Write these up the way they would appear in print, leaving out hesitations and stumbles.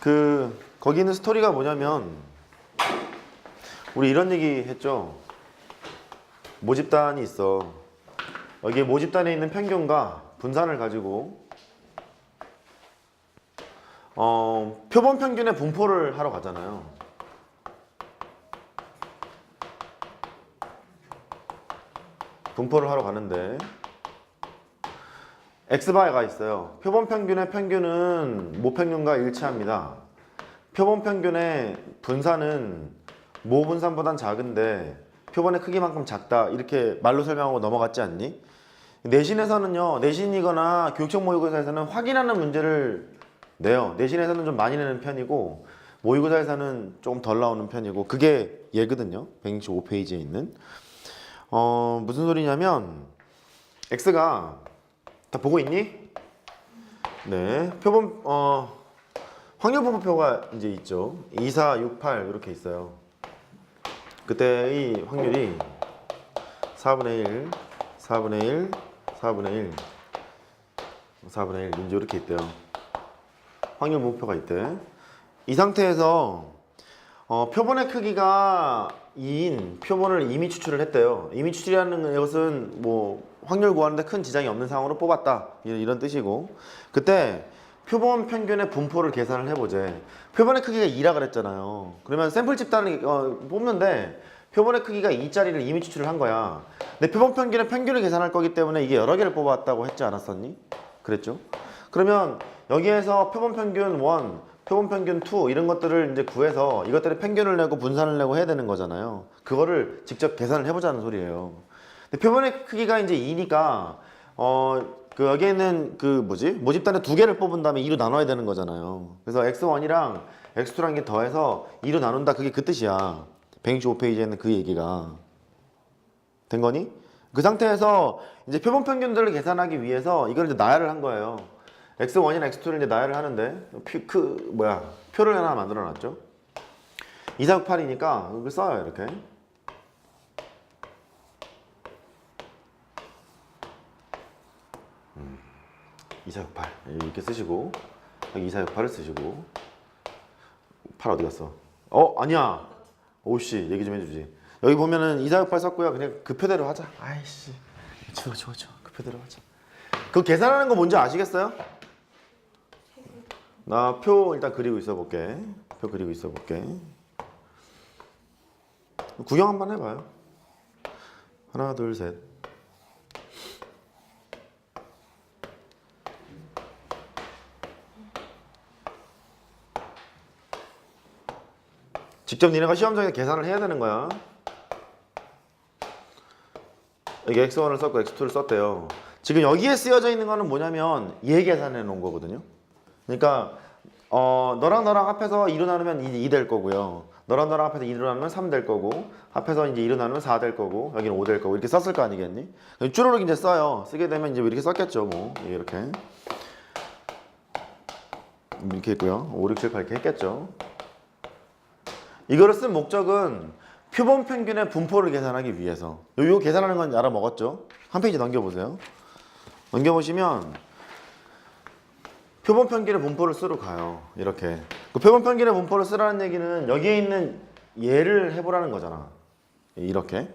거기 있는 스토리가 뭐냐면 우리 이런 얘기 했죠. 모집단이 있어. 여기 모집단에 있는 평균과 분산을 가지고 표본 평균의 분포를 하러 가잖아요. 분포를 하러 가는데 X바가 있어요. 표본 평균의 평균은 모평균과 일치합니다. 표본 평균의 분산은 모분산보단 작은데 표본의 크기만큼 작다. 이렇게 말로 설명하고 넘어갔지 않니? 내신에서는요. 내신이거나 교육청 모의고사에서는 확인하는 문제를 내요. 내신에서는 좀 많이 내는 편이고 모의고사에서는 조금 덜 나오는 편이고 그게 얘거든요. 165페이지에 있는 무슨 소리냐면 X가 다 보고 있니? 네, 표본 확률 분포표가 이제 있죠. 2, 4, 6, 8 이렇게 있어요. 그때의 확률이 4분의 1, 4분의 1, 4분의 1, 4분의 1 이제 이렇게 있대요. 확률 분포표가 있대. 이 상태에서 표본의 크기가 2인 표본을 이미 추출을 했대요. 이미 추출이라는 것은 뭐 확률 구하는데 큰 지장이 없는 상황으로 뽑았다 이런 뜻이고 그때 표본 평균의 분포를 계산을 해보재. 표본의 크기가 2라 그랬잖아요. 그러면 샘플 집단을 뽑는데 표본의 크기가 2짜리를 이미 추출을 한 거야. 근데 표본 평균의 평균을 계산할 거기 때문에 이게 여러 개를 뽑았다고 했지 않았었니? 그랬죠? 그러면 여기에서 표본 평균 1, 표본 평균 2 이런 것들을 이제 구해서 이것들의 평균을 내고 분산을 내고 해야 되는 거잖아요. 그거를 직접 계산을 해보자는 소리예요. 근데 표본의 크기가 이제 2니까 여기에는 모집단에 2개를 뽑은 다음에 2로 나눠야 되는 거잖아요. 그래서 x1이랑 x2랑 게 더해서 2로 나눈다. 그게 그 뜻이야. 165페이지에는 그 얘기가 된 거니? 그 상태에서 이제 표본 평균들을 계산하기 위해서 이걸 이제 나열을 한 거예요. x1이나 x2를 이제 나열을 하는데 표를 하나 만들어 놨죠. 2, 4, 6, 8이니까 이걸 써요. 이렇게 2, 4, 6, 8 이렇게 쓰시고 여기 2, 4, 6, 8을 쓰시고 8 어디 갔어? 아니야. 오씨 얘기 좀 해주지. 여기 보면은 2, 4, 6, 8 썼고요. 그냥 그 표대로 하자. 아이씨 좋아 그 표대로 하자. 그거 계산하는 거 뭔지 아시겠어요? 나 표 일단 그리고 있어 볼게. 표 그리고 있어 볼게. 구경 한번 해봐요. 하나 둘 셋. 직접 니네가 시험장에 계산을 해야 되는 거야. 여기 x1을 썼고 x2를 썼대요. 지금 여기에 쓰여져 있는 거는 뭐냐면 얘 계산해 놓은 거거든요. 그러니까 너랑 합해서 2로 나누면 2 될 거고요. 너랑 합해서 2로 나누면 3 될 거고 합해서 이제 2로 나누면 4 될 거고 여기는 5 될 거고 이렇게 썼을 거 아니겠니? 쭈루룩 이제 써요. 쓰게 되면 이제 이렇게 썼겠죠. 뭐 이렇게 있고요. 5, 6, 7, 8 이렇게 했겠죠. 이거를 쓴 목적은 표본 평균의 분포를 계산하기 위해서. 요 계산하는 건 알아먹었죠? 한 페이지 넘겨보세요. 넘겨보시면 표본 평균의 분포를 쓰러 가요. 이렇게. 그 표본 평균의 분포를 쓰라는 얘기는 여기에 있는 얘를 해보라는 거잖아. 이렇게.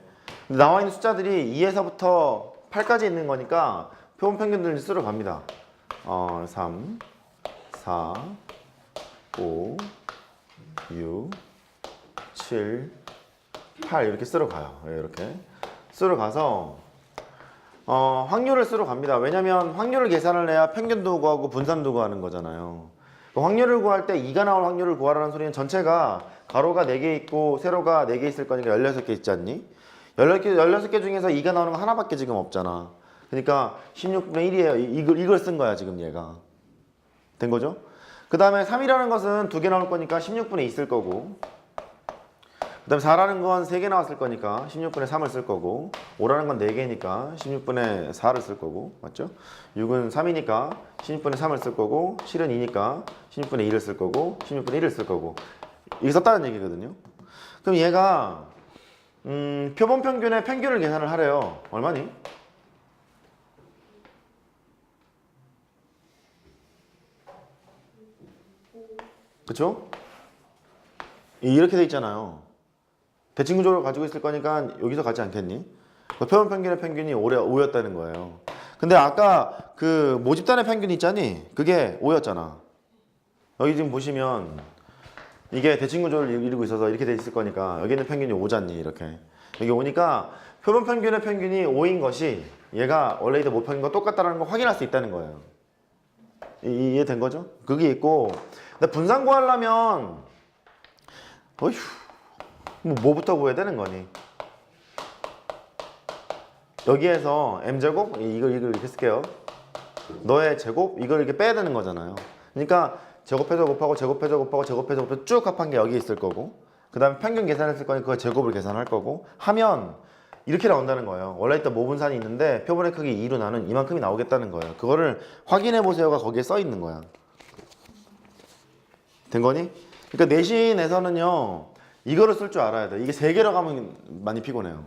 근데 나와 있는 숫자들이 2에서부터 8까지 있는 거니까 표본 평균들을 쓰러 갑니다. 3, 4, 5, 6, 7, 8 이렇게 쓰러 가요. 이렇게 쓰러 가서 확률을 쓰러 갑니다. 왜냐면 확률을 계산을 해야 평균도 구하고 분산도 구하는 거잖아요. 확률을 구할 때 2가 나올 확률을 구하라는 소리는 전체가 가로가 4개 있고 세로가 4개 있을 거니까 16개 있지 않니? 16개 중에서 2가 나오는 거 하나밖에 지금 없잖아. 그러니까 16분의 1이에요. 이걸 쓴 거야 지금 얘가. 된 거죠? 그 다음에 3이라는 것은 2개 나올 거니까 16분의 2 쓸 거고 그 다음에 4라는 건 3개 나왔을 거니까 16분의 3을 쓸 거고 5라는 건 4개니까 16분의 4를 쓸 거고 맞죠? 6은 3이니까 16분의 3을 쓸 거고 7은 2니까 16분의 2를 쓸 거고 16분의 1을 쓸 거고 이게 썼다는 얘기거든요. 그럼 얘가 표본 평균의 평균을 계산을 하래요. 얼마니? 그쵸? 이렇게 돼 있잖아요. 대칭 구조를 가지고 있을 거니까 여기서 가지 않겠니? 표본 평균의 평균이 5였다는 거예요. 근데 아까 그 모집단의 평균이 있잖니? 그게 5였잖아. 여기 지금 보시면 이게 대칭 구조를 이루고 있어서 이렇게 돼 있을 거니까 여기 있는 평균이 5잖니? 이렇게. 여기 오니까 표본 평균의 평균이 5인 것이 얘가 원래 있던 모평균과 똑같다는 걸 확인할 수 있다는 거예요. 이해된 거죠? 그게 있고, 근데 분산 구하려면 어휴, 뭐부터 구해야 되는 거니? 여기에서 m제곱 이걸 이렇게 쓸게요. 너의 제곱 이걸 이렇게 빼야 되는 거잖아요. 그러니까 제곱해서 곱하고 제곱해서 곱하고 제곱해서 곱해서 쭉 합한 게 여기 있을 거고, 그 다음에 평균 계산했을 거니까 그 제곱을 계산할 거고 하면 이렇게 나온다는 거예요. 원래 있던 모분산이 있는데 표본의 크기 2로 나눈 이만큼이 나오겠다는 거예요. 그거를 확인해 보세요가 거기에 써 있는 거야. 된 거니? 그러니까 내신에서는요 이거를 쓸 줄 알아야 돼. 이게 3개로 가면 많이 피곤해요.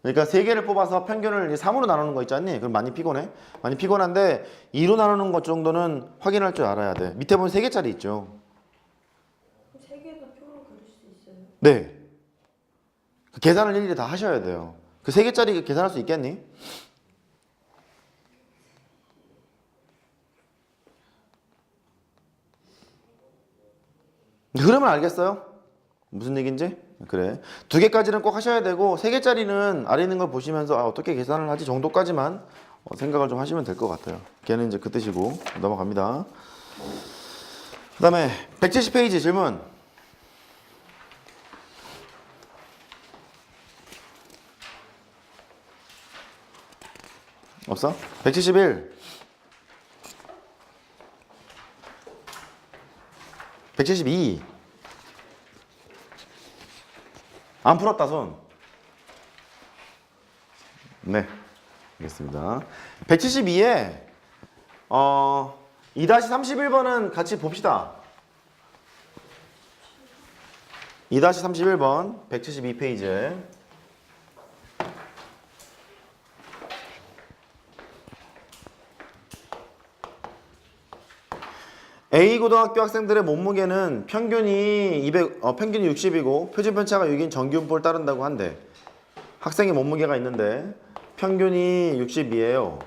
그러니까 3개를 뽑아서 평균을 3으로 나누는 거 있지 않니? 그럼 많이 피곤해. 많이 피곤한데 2로 나누는 것 정도는 확인할 줄 알아야 돼. 밑에 보면 3개짜리 있죠. 3개도 표로 그릴 수 있어요? 네. 그 계산을 일일이 다 하셔야 돼요. 그 3개짜리 계산할 수 있겠니? 그러면 알겠어요? 무슨 얘기인지? 그래. 2개까지는 꼭 하셔야 되고 3개짜리는 아래 있는 걸 보시면서 어떻게 계산을 하지 정도까지만 생각을 좀 하시면 될 것 같아요. 걔는 이제 그 뜻이고 넘어갑니다. 그 다음에 170페이지 질문. 없어? 171. 172. 안 풀었다 손. 네, 알겠습니다. 172에 2-31번은 같이 봅시다. 2-31번 172페이지에 A고등학교 학생들의 몸무게는 평균이 60이고 표준 편차가 6인 정규분포를 따른다고 한대. 학생의 몸무게가 있는데 평균이 60이에요.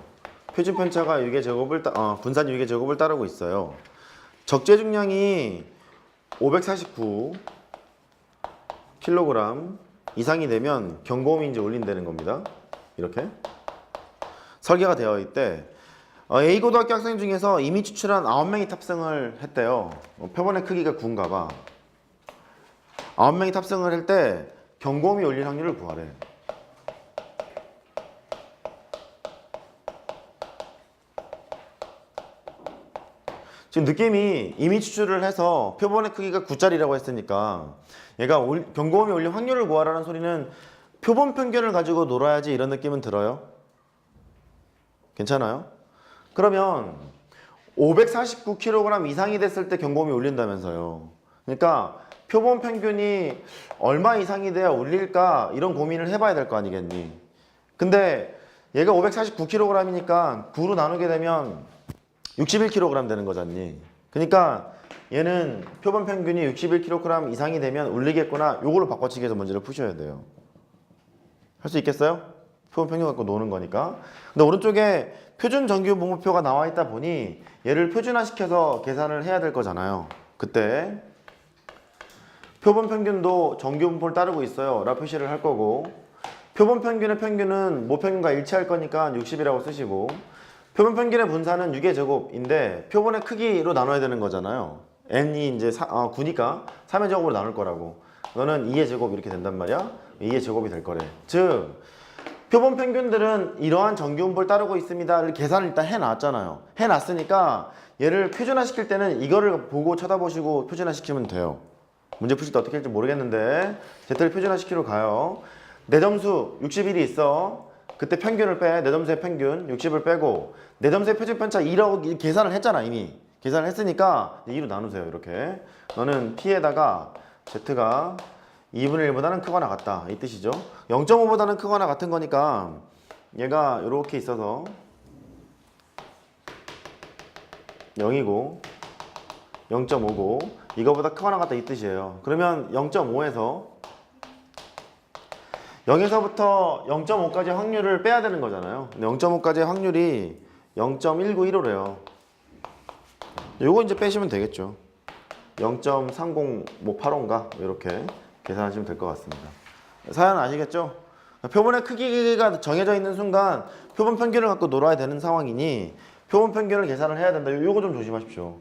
표준 편차가 6의 제곱을 분산 6의 제곱을 따르고 있어요. 적재 중량이 549kg 이상이 되면 경고음이 이제 울린다는 겁니다. 이렇게 설계가 되어 있대. A고등학교 학생 중에서 이미 추출한 9명이 탑승을 했대요. 표본의 크기가 9인가 봐. 9명이 탑승을 할 때 경고음이 울릴 확률을 구하래. 지금 느낌이 이미 추출을 해서 표본의 크기가 9짜리라고 했으니까 얘가 경고음이 울릴 확률을 구하라는 소리는 표본 평균을 가지고 놀아야지 이런 느낌은 들어요? 괜찮아요? 그러면 549kg 이상이 됐을 때 경고음이 울린다면서요. 그러니까 표본 평균이 얼마 이상이 돼야 울릴까 이런 고민을 해봐야 될 거 아니겠니. 근데 얘가 549kg이니까 9로 나누게 되면 61kg 되는 거잖니. 그러니까 얘는 표본 평균이 61kg 이상이 되면 울리겠구나. 요걸로 바꿔치기 해서 문제를 푸셔야 돼요. 할 수 있겠어요? 표본 평균 갖고 노는 거니까. 근데 오른쪽에 표준 정규 분모표가 나와 있다 보니 얘를 표준화시켜서 계산을 해야 될 거잖아요. 그때 표본 평균도 정규 분포를 따르고 있어요 라고 표시를 할 거고, 표본 평균의 평균은 모평균과 일치할 거니까 60이라고 쓰시고, 표본 평균의 분산은 6의 제곱인데 표본의 크기로 나눠야 되는 거잖아요. n이 이제 9니까 3의 제곱으로 나눌 거라고. 너는 2의 제곱 이렇게 된단 말이야. 2의 제곱이 될 거래. 즉 표본 평균들은 이러한 정규분포를 따르고 있습니다를 계산을 일단 해놨잖아요. 해놨으니까 얘를 표준화시킬 때는 이거를 보고 쳐다보시고 표준화시키면 돼요. 문제 푸실 때 어떻게 할지 모르겠는데 Z를 표준화시키러 가요. 내 점수 61이 있어. 그때 평균을 빼. 내 점수의 평균 60을 빼고 내 점수의 표준 편차 2라고 계산을 했잖아. 이미 계산을 했으니까 2로 나누세요. 이렇게 너는 P에다가 Z가 2분의 1보다는 크거나 같다 이 뜻이죠. 0.5보다는 크거나 같은 거니까 얘가 이렇게 있어서 0이고 0.5고 이거보다 크거나 같다 이 뜻이에요. 그러면 0.5에서 0에서부터 0.5까지 확률을 빼야 되는 거잖아요. 근데 0.5까지 확률이 0.191호래요. 요거 이제 빼시면 되겠죠. 0.3085인가 이렇게 계산하시면 될 것 같습니다. 사연 아시겠죠? 표본의 크기가 정해져 있는 순간 표본 평균을 갖고 놀아야 되는 상황이니 표본 평균을 계산을 해야 된다. 요거 좀 조심하십시오.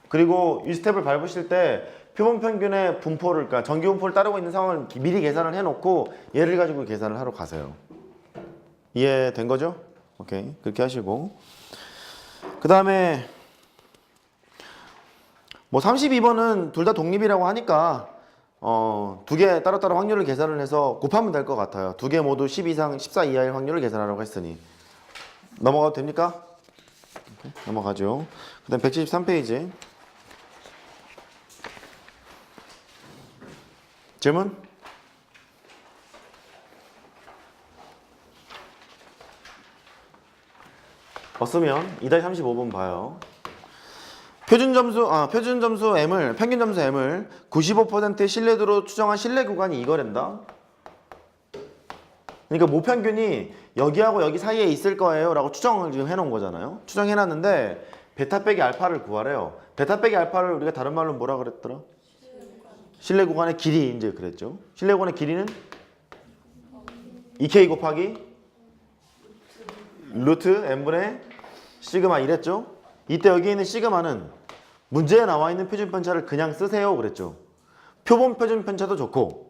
그리고 이 스텝을 밟으실 때 표본 평균의 분포를, 그러니까 정기 분포를 따르고 있는 상황을 미리 계산을 해놓고 얘를 가지고 계산을 하러 가세요. 이해된 거죠? 오케이, 그렇게 하시고 그 다음에 뭐 32번은 둘 다 독립이라고 하니까 두 개 따로따로 확률을 계산을 해서 곱하면 될 것 같아요. 두 개 모두 10 이상 14 이하의 확률을 계산하라고 했으니 넘어가도 됩니까? 오케이, 넘어가죠. 그 다음 173페이지 질문? 없으면 2-35번 봐요. 표준 점수 M을, 평균 점수 M을 95%의 신뢰도로 추정한 신뢰 구간이 이거란다. 그러니까 모평균이 여기하고 여기 사이에 있을 거예요 라고 추정을 지금 해놓은 거잖아요. 추정해놨는데 베타 빼기 알파를 구하래요. 베타 빼기 알파를 우리가 다른 말로 뭐라 그랬더라? 신뢰 구간의 길이 이제 그랬죠. 신뢰 구간의 길이는 2K 곱하기 루트 N분의 시그마 이랬죠. 이때 여기 있는 시그마는 문제에 나와 있는 표준 편차를 그냥 쓰세요 그랬죠. 표본 표준 편차도 좋고